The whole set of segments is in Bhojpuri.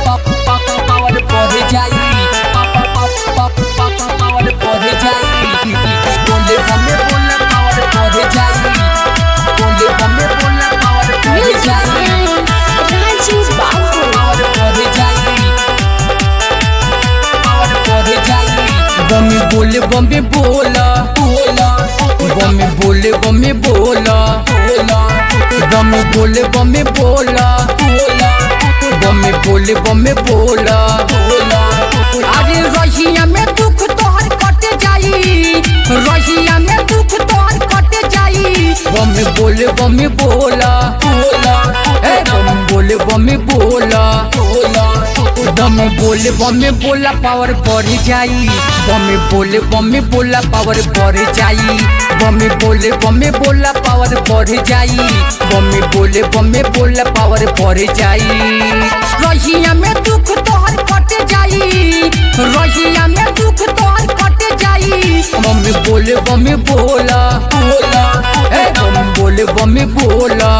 पावर बढ़ जाई पावर बढ़ जाई बोले हमें बोला पावर बढ़ जाई बोले हमें बोला पावर बढ़ जाई राजू बाबू पावर बढ़ जाई पावर बढ़ जाई बम्मी बोले बम्मी बोला बम्मी बोले बम्मी बोला बम्मी बोले बम्मी बोला बम्मी बोले बम्मी बोला अरे रहिया में दुख तोहर कट जाई रहिया में दुख तोहर कट जाई बम्मी बोले बम्मी बोला ए बम्मी बोले बम्मी बोला बम्मी बोले बम्मी बोला पावर बढ़ जाई बम्मी बोले बम्मी बोला पावर बढ़ जाई बम्मी बोले बम्मी बोला पावर बढ़ जाई बम्मी बोले बम्मी बोला पावर बढ़ जाई रहिया में दुख तोहर कट जाई रहिया में दुख तोहर कट जाई मम्मी बोले बम्मी बोला ए बम्मी बोले बम्मी बोला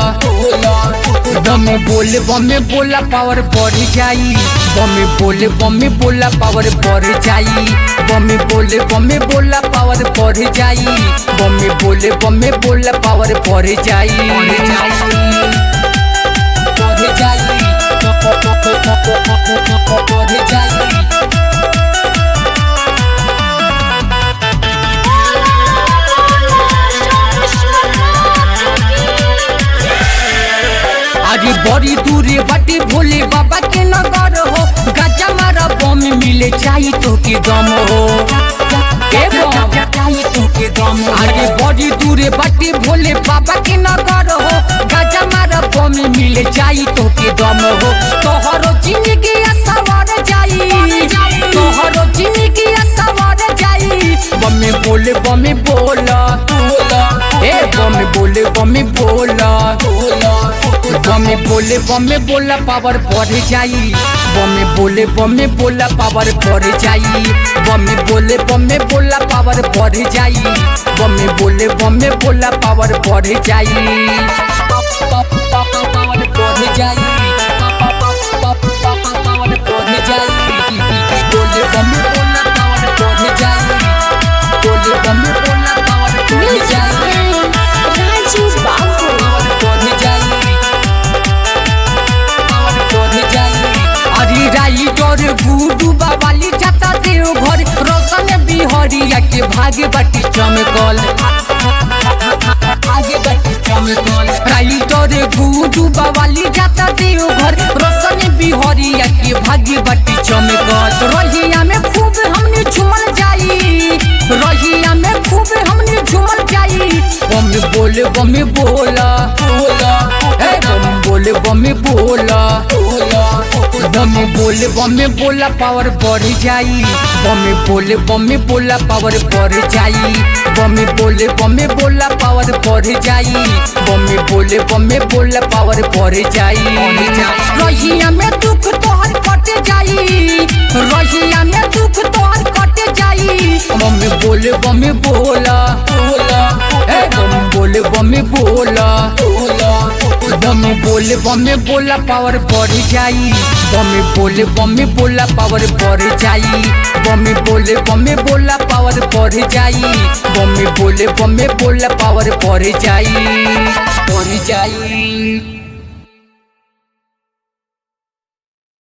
बम्मी बोले बम्मी बोला पावर बढ़ जाई बम्मी बोले बम्मी बोला पावर बढ़ जाई बम्मी बोले बम्मी बोला पावर बढ़ जाई बम्मी बोले बम्मी बोला पावर बढ़ जाई बढ़ जाई बढ़ जाई अरे बड़ी दूरी बाटी भोले बाबा के नगर हो गजा मारा बम मिले चाहिए तो के दम हो चाहिए तो के दम अरे बड़ी दूरी बाटी भोले बाबा के नगर हो गजा मारा बम मिले चाहिए तो के दम हो तोहरो जिंदगी सवार जाई तोहरो जिंदगी सवार जाई बम्मी बोले बम्मी बोला ए बम्मी बोले बम्मी बोला बम्मी बोले बम्मी बोला पावर बढ़ जाई बम्मी बोले बम्मी बोला पावर बढ़ जाई बम्मी बोले बम्मी बोला पावर बढ़ जाई बम्मी बोले बम्मी बोला पावर बढ़ जाई पावर बढ़ जाई पावर बढ़ जाई बोले बम्मी बोला पावर बढ़ जाई बोले बम्मी बोला पावर बढ़ जाई राजू बाबू बढ़ जाई अरे राइटर गुडू बाबाली जाता देव घर रोशन बिहारिया के भागे बाटी चमकल आगे बाटी चमकल राइटर गुडू बाबाली जाता देव घर रोशन बिहारिया के भागे बाटी चमकल रहिया में खूब हमने झूमल जाई रहिया में खूब हमने झूमल जाई बम्मी बोले बम्मी बोला ए बम्मी बोले बम्मी बोला बम्मी बोले बम्मी बोला पावर बढ़ जाई बम्मी बोले बम्मी बोला पावर बढ़ जाई बम्मी बोले बम्मी बोला पावर बढ़ जाई बम्मी बोले बम्मी बोला पावर बढ़ जाई रहिया में दुख तोहर कट जाई रहिया में दुख तोहर कट जाई बम्मी बोले बम्मी बोला ए बम्मी बोले बम्मी बोला बम्मी बोले बम्मी बोला पावर बढ़ जाई बम्मी बोले बम्मी बोला पावर बढ़ जाई बम्मी बोले बम्मी बोला पावर बढ़ जाई बम्मी बोले बम्मी बोला पावर बढ़ जाई